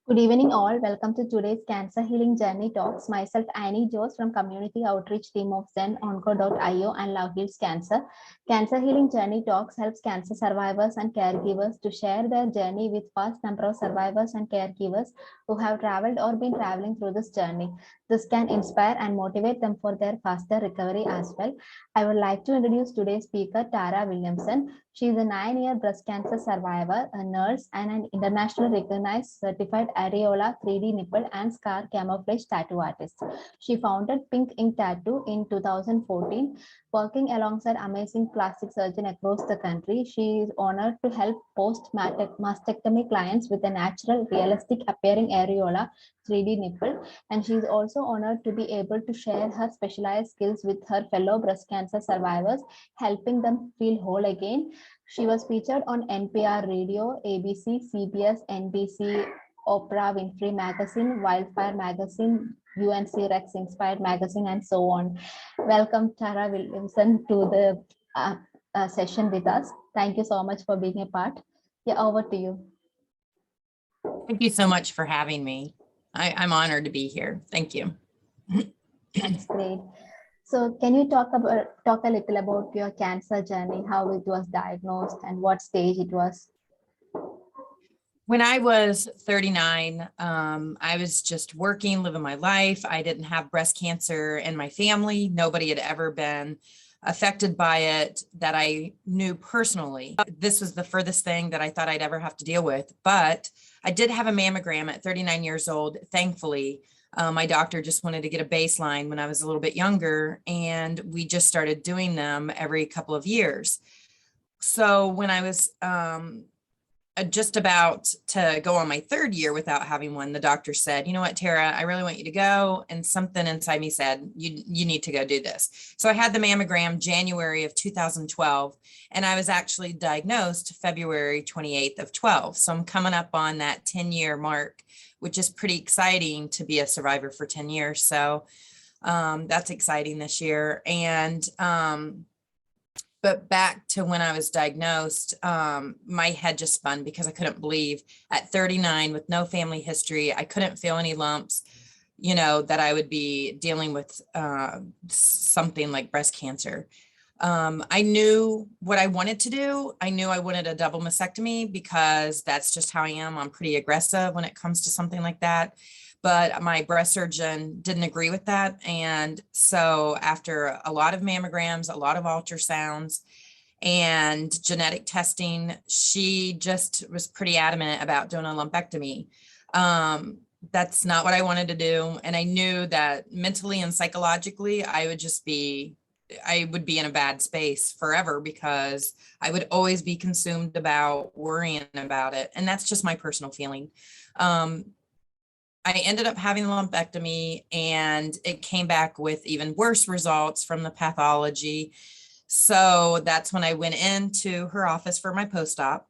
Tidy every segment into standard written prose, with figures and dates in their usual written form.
Good evening, all. Welcome to today's Cancer Healing Journey Talks. Myself, Annie Jose from Community Outreach Team of ZenOnco.io and Love Heals Cancer. Cancer Healing Journey Talks helps cancer survivors and caregivers to share their journey with vast number of survivors and caregivers who have traveled or been traveling through this journey. This can inspire and motivate them for their faster recovery as well. I would like to introduce today's speaker, Tara Williamson. She is a 9-year breast cancer survivor, a nurse, and an internationally recognized certified Areola 3D nipple and Scar Camouflage tattoo artist. She founded Ink Tattoo in 2014. Working alongside amazing plastic surgeons across the country, she is honored to help post-mastectomy clients with a natural, realistic appearing areola 3D nipple, and she is also honored to be able to share her specialized skills with her fellow breast cancer survivors, helping them feel whole again. She was featured on NPR Radio, ABC, CBS, NBC, Oprah Winfrey Magazine, Wildfire Magazine, UNC Rex Inspired Magazine, and so on. Welcome, Tara Williamson, to the session with us. Thank you so much for being a part. Yeah, over to you. Thank you so much for having me. I'm honored to be here. Thank you. That's great. So can you talk a little about your cancer journey, how it was diagnosed and what stage it was? When I was 39, I was just working, living my life. I didn't have breast cancer in my family. Nobody had ever been affected by it that I knew personally. This was the furthest thing that I thought I'd ever have to deal with. But I did have a mammogram at 39 years old, thankfully. My doctor just wanted to get a baseline when I was a little bit younger, and we just started doing them every couple of years. So when I was just about to go on my third year without having one, the doctor said, you know what, Tara, I really want you to go. And something inside me said, you need to go do this. So I had the mammogram January of 2012, and I was actually diagnosed February 28th of 12. So I'm coming up on that 10-year mark, which is pretty exciting to be a survivor for 10 years. So that's exciting this year. And but back to when I was diagnosed, my head just spun because I couldn't believe at 39 with no family history, I couldn't feel any lumps, you know, that I would be dealing with something like breast cancer. I knew what I wanted to do. I knew I wanted a double mastectomy because that's just how I am. I'm pretty aggressive when it comes to something like that. But my breast surgeon didn't agree with that. And so after a lot of mammograms, a lot of ultrasounds and genetic testing, she just was pretty adamant about doing a lumpectomy. That's not what I wanted to do. And I knew that mentally and psychologically, I would be in a bad space forever because I would always be consumed about worrying about it. And that's just my personal feeling. I ended up having a lumpectomy, and it came back with even worse results from the pathology. So that's when I went into her office for my post-op,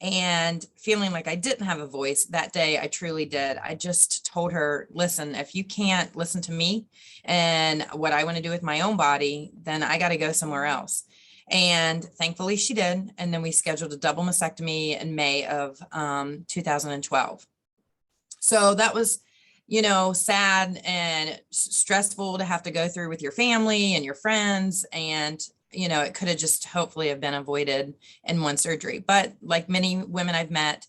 and feeling like I didn't have a voice that day, I truly did. I just told her, listen, if you can't listen to me and what I want to do with my own body, then I got to go somewhere else. And thankfully she did. And then we scheduled a double mastectomy in May of 2012. So that was, you know, sad and stressful to have to go through with your family and your friends. And, you know, it could have just hopefully have been avoided in one surgery. But like many women I've met,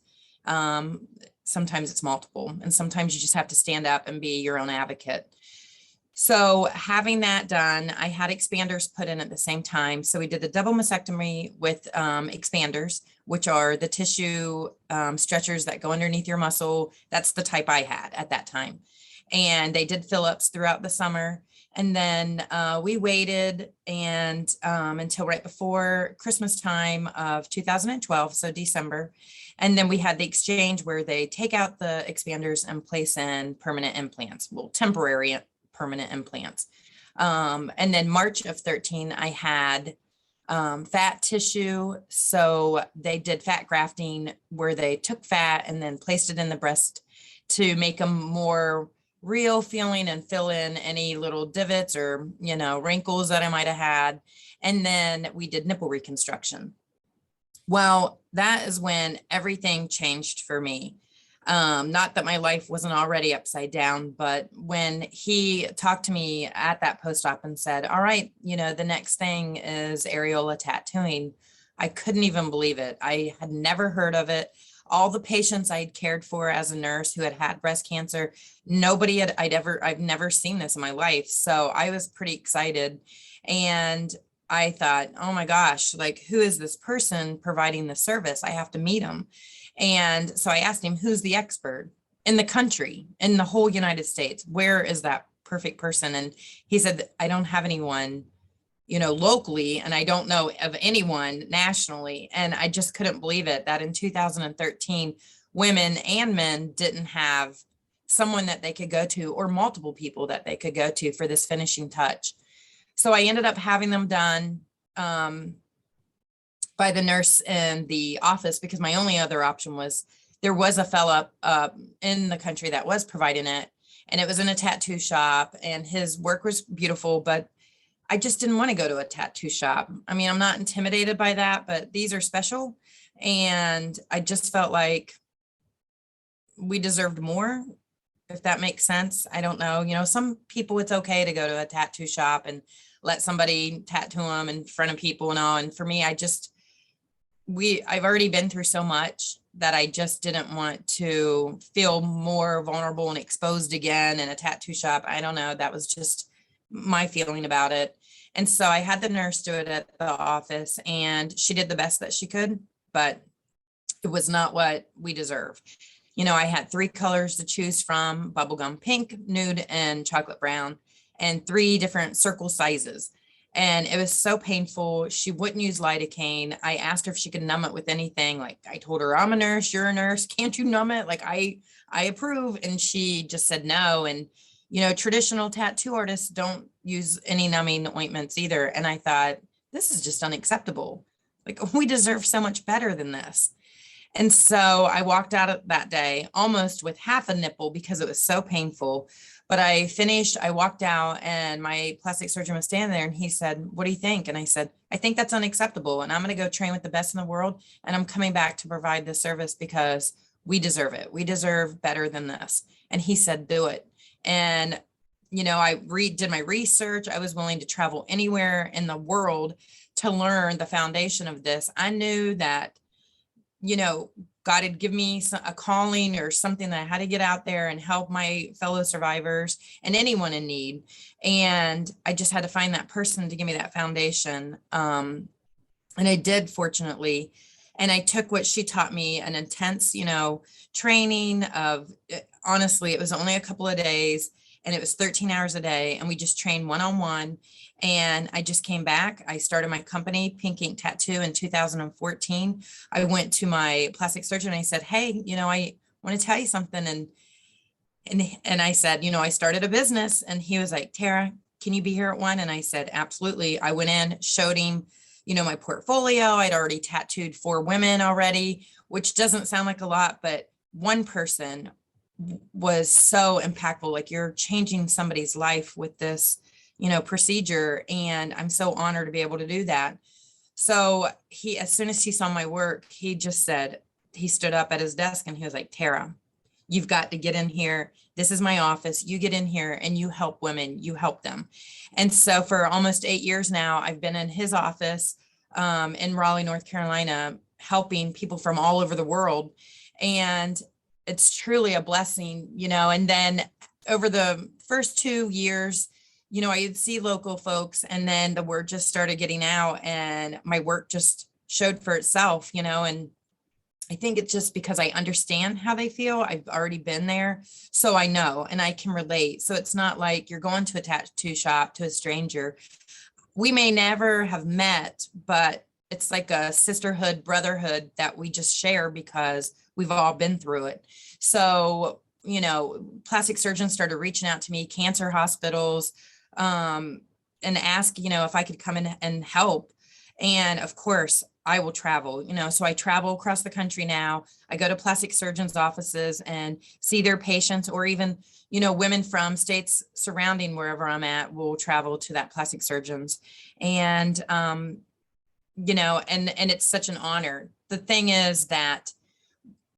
sometimes it's multiple, and sometimes you just have to stand up and be your own advocate. So having that done, I had expanders put in at the same time. So we did the double mastectomy with expanders, which are the tissue stretchers that go underneath your muscle. That's the type I had at that time. And they did fill-ups throughout the summer. And then we waited until right before Christmas time of 2012, so December. And then we had the exchange where they take out the expanders and place in permanent implants, well, temporary permanent implants. And then March of 13, I had fat tissue. So they did fat grafting where they took fat and then placed it in the breast to make them more real feeling and fill in any little divots or, you know, wrinkles that I might have had. And then we did nipple reconstruction. Well, that is when everything changed for me. Not that my life wasn't already upside down, but when he talked to me at that post-op and said, all right, the next thing is Areola Tattooing, I couldn't even believe it. I had never heard of it. All the patients I'd cared for as a nurse who had had breast cancer, I've never seen this in my life. So I was pretty excited. And I thought, oh my gosh, like, who is this person providing the service? I have to meet him. And so I asked him, who's the expert in the country, in the whole United States? Where is that perfect person? And he said, I don't have anyone, locally, and I don't know of anyone nationally. And I just couldn't believe it, that in 2013, women and men didn't have someone that they could go to, or multiple people that they could go to for this finishing touch. So I ended up having them done by the nurse in the office, because my only other option was, there was a fella in the country that was providing it, and it was in a tattoo shop, and his work was beautiful, but I just didn't want to go to a tattoo shop. I mean, I'm not intimidated by that, but these are special. And I just felt like we deserved more, if that makes sense. I don't know. Some people, it's okay to go to a tattoo shop and let somebody tattoo them in front of people and all. And for me, I've already been through so much that I just didn't want to feel more vulnerable and exposed again in a tattoo shop. I don't know. That was just my feeling about it. And so I had the nurse do it at the office, and she did the best that she could, but it was not what we deserve. I had 3 colors to choose from: bubblegum pink, nude, and chocolate brown, and 3 different circle sizes. And it was so painful. She wouldn't use lidocaine. I asked her if she could numb it with anything. Like, I told her, I'm a nurse, you're a nurse, can't you numb it? Like, I approve. And she just said no. And traditional tattoo artists don't use any numbing ointments either. And I thought, this is just unacceptable. Like, we deserve so much better than this. And so I walked out of that day almost with half a nipple because it was so painful. But I walked out, and my plastic surgeon was standing there, and he said, what do you think? And I said, I think that's unacceptable. And I'm going to go train with the best in the world. And I'm coming back to provide this service because we deserve it. We deserve better than this. And he said, do it. And, I did my research. I was willing to travel anywhere in the world to learn the foundation of this. I knew that, God had given me a calling or something, that I had to get out there and help my fellow survivors and anyone in need. And I just had to find that person to give me that foundation. And I did, fortunately. And I took what she taught me, an intense, training of, honestly, it was only a couple of days, and it was 13 hours a day. And we just trained one-on-one. And I just came back. I started my company, Ink Tattoo, in 2014. I went to my plastic surgeon and I said, hey, I want to tell you something. And I said, I started a business. And he was like, Tara, can you be here at 1? And I said, absolutely. I went in, showed him, my portfolio. I'd already tattooed 4 women already, which doesn't sound like a lot, but one person was so impactful. Like, you're changing somebody's life with this procedure. And I'm so honored to be able to do that. So as soon as he saw my work, he just said, he stood up at his desk and he was like, Tara, you've got to get in here. This is my office. You get in here and you help women, you help them. And so for almost 8 years now, I've been in his office in Raleigh, North Carolina, helping people from all over the world. And it's truly a blessing, and then over the first 2 years, I'd see local folks, and then the word just started getting out, and my work just showed for itself, and I think it's just because I understand how they feel. I've already been there, so I know, and I can relate. So it's not like you're going to a tattoo shop to a stranger. We may never have met, but it's like a sisterhood, brotherhood that we just share because we've all been through it. So, plastic surgeons started reaching out to me, cancer hospitals, and ask, if I could come in and help. And of course, I will travel, so I travel across the country now. I go to plastic surgeons' offices and see their patients, or even, women from states surrounding wherever I'm at will travel to that plastic surgeons. And, and it's such an honor. The thing is that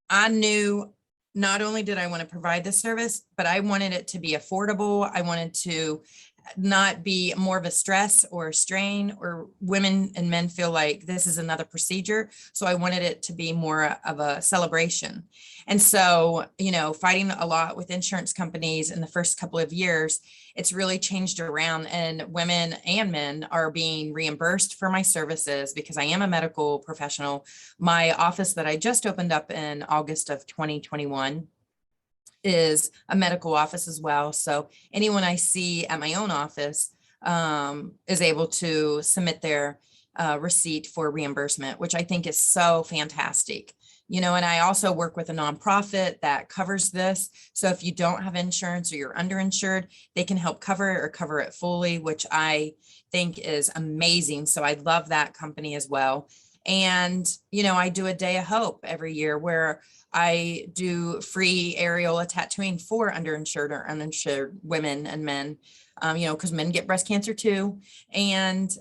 I knew not only did I want to provide this service, but I wanted it to be affordable. I wanted to not be more of a stress or a strain, or women and men feel like this is another procedure. So I wanted it to be more of a celebration. And so, fighting a lot with insurance companies in the first couple of years, it's really changed around, and women and men are being reimbursed for my services because I am a medical professional. My office that I just opened up in August of 2021 is a medical office as well. So anyone I see at my own office is able to submit their receipt for reimbursement, which I think is so fantastic. And I also work with a nonprofit that covers this. So if you don't have insurance or you're underinsured, they can help cover it or cover it fully, which I think is amazing. So I love that company as well. And, I do a day of hope every year where I do free areola tattooing for underinsured or uninsured women and men, because men get breast cancer too. And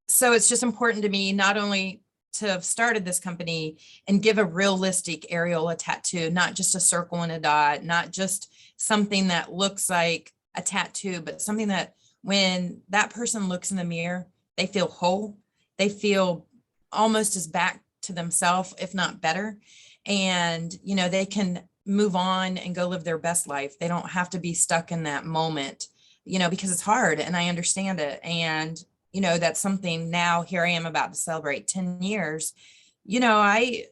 so it's just important to me not only to have started this company and give a realistic areola tattoo, not just a circle and a dot, not just something that looks like a tattoo, but something that when that person looks in the mirror, they feel whole, they feel almost as back to themselves, if not better. And, they can move on and go live their best life. They don't have to be stuck in that moment, because it's hard, and I understand it. And, that's something now. Here I am about to celebrate 10 years. I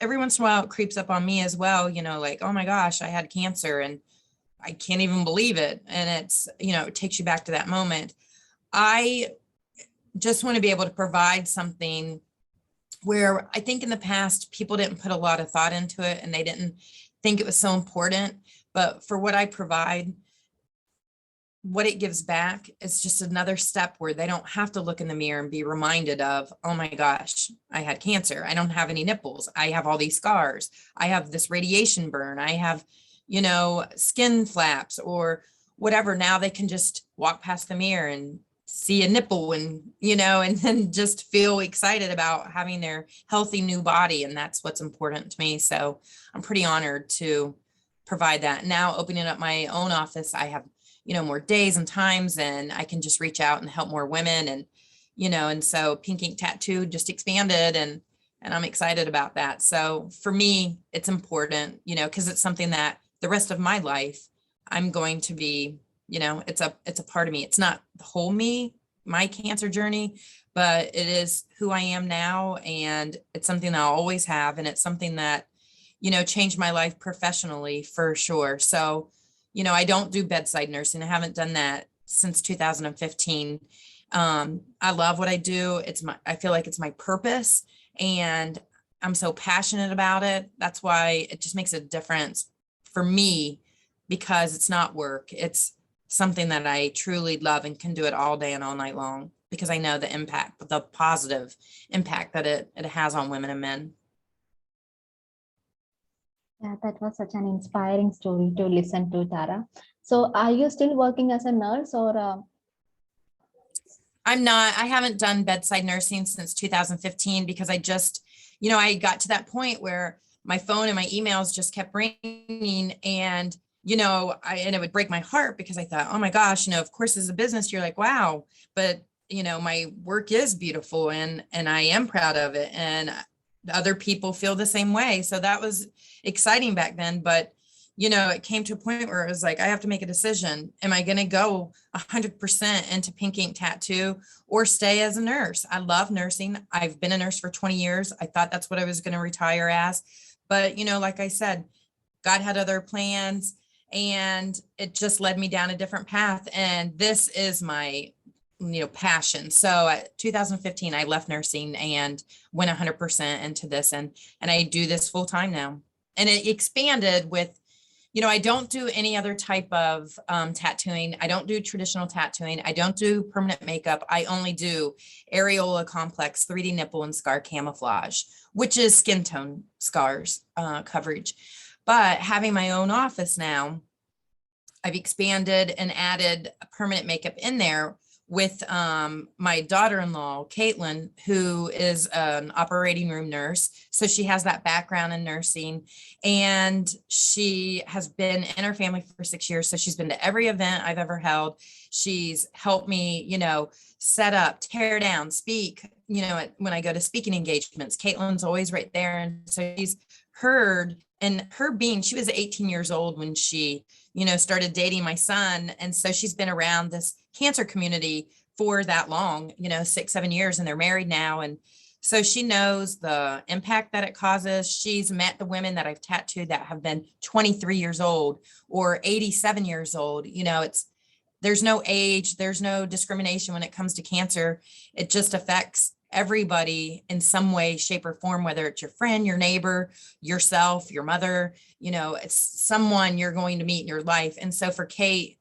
every once in a while it creeps up on me as well, like, oh my gosh, I had cancer and I can't even believe it. And it's, it takes you back to that moment. I just want to be able to provide something where I think in the past, people didn't put a lot of thought into it and they didn't think it was so important. But for what I provide, what it gives back is just another step where they don't have to look in the mirror and be reminded of, oh my gosh, I had cancer. I don't have any nipples. I have all these scars. I have this radiation burn. I have, skin flaps or whatever. Now they can just walk past the mirror and see a nipple and, and then just feel excited about having their healthy new body. And that's what's important to me. So I'm pretty honored to provide that. Now opening up my own office, I have, more days and times, and I can just reach out and help more women. And, and so Pink Ink Tattoo just expanded, and I'm excited about that. So for me, it's important, because it's something that the rest of my life, I'm going to be, it's a part of me. It's not the whole me, my cancer journey, but it is who I am now. And it's something I'll always have. And it's something that, changed my life professionally for sure. So, I don't do bedside nursing. I haven't done that since 2015. I love what I do. I feel like it's my purpose, and I'm so passionate about it. That's why it just makes a difference for me, because it's not work. It's something that I truly love and can do it all day and all night long, because I know the impact, the positive impact that it has on women and men. Yeah, that was such an inspiring story to listen to, Tara. So are you still working as a nurse, or? I'm not. I haven't done bedside nursing since 2015 because I just, I got to that point where my phone and my emails just kept ringing, and, and it would break my heart because I thought, oh my gosh, of course, as a business, you're like, wow, but, my work is beautiful and I am proud of it. And other people feel the same way. So that was exciting back then. But, it came to a point where it was like, I have to make a decision. Am I going to go 100% into Pink Ink Tattoo or stay as a nurse? I love nursing. I've been a nurse for 20 years. I thought that's what I was going to retire as. But, like I said, God had other plans, and it just led me down a different path. And this is my passion. So at 2015, I left nursing and went 100% into this, and I do this full time now. And it expanded with, I don't do any other type of tattooing. I don't do traditional tattooing. I don't do permanent makeup. I only do areola complex, 3D nipple, and scar camouflage, which is skin tone scars coverage. But having my own office now, I've expanded and added permanent makeup in there, with my daughter-in-law, Caitlin, who is an operating room nurse. So she has that background in nursing, and she has been in her family for 6 years. So she's been to every event I've ever held. She's helped me, set up, tear down, speak, when I go to speaking engagements. Caitlin's always right there. And so she's heard, and she was 18 years old when she, started dating my son. And so she's been around this cancer community for that long, 6, 7 years, and they're married now. And so she knows the impact that it causes. She's met the women that I've tattooed that have been 23 years old or 87 years old. There's no age, there's no discrimination when it comes to cancer. It just affects everybody in some way, shape, or form, whether it's your friend, your neighbor, yourself, your mother, it's someone you're going to meet in your life. And so for Kate,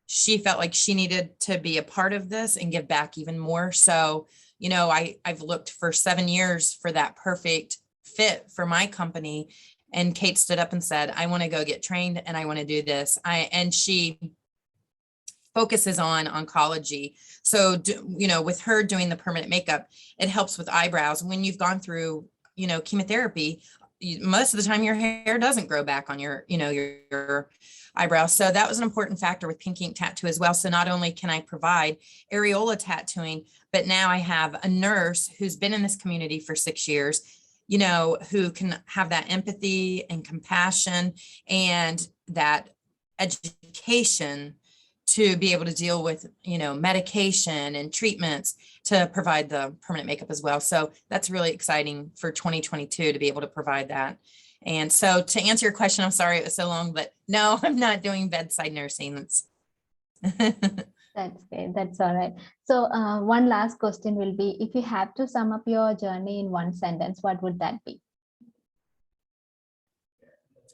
she felt like she needed to be a part of this and give back even more. So, I've looked for 7 years for that perfect fit for my company. And Kate stood up and said, I want to go get trained and I want to do this. And she focuses on oncology. So, with her doing the permanent makeup, it helps with eyebrows. When you've gone through, chemotherapy, most of the time your hair doesn't grow back on your eyebrows. So that was an important factor with Pink Ink Tattoo as well. So not only can I provide areola tattooing, but now I have a nurse who's been in this community for 6 years, who can have that empathy and compassion and that education to be able to deal with, medication and treatments to provide the permanent makeup as well. So that's really exciting for 2022 to be able to provide that. And so to answer your question, I'm sorry it was so long, but no, I'm not doing bedside nursing. That's great. That's all right. So one last question will be, if you have to sum up your journey in one sentence, what would that be?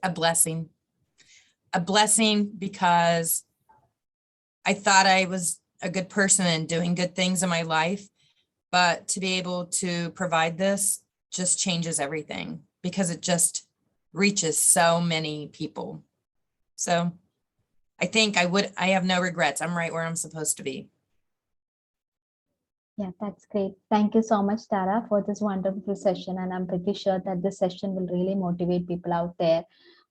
A blessing. A blessing because I thought I was a good person and doing good things in my life, but to be able to provide this just changes everything because it just reaches so many people. So I think I have no regrets. I'm right where I'm supposed to be. Yeah, that's great. Thank you so much, Tara, for this wonderful session. And I'm pretty sure that this session will really motivate people out there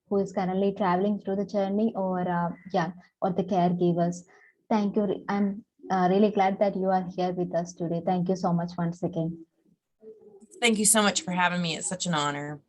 who is currently traveling through the journey or the caregivers. Thank you. I'm really glad that you are here with us today. Thank you so much once again. Thank you so much for having me. It's such an honor.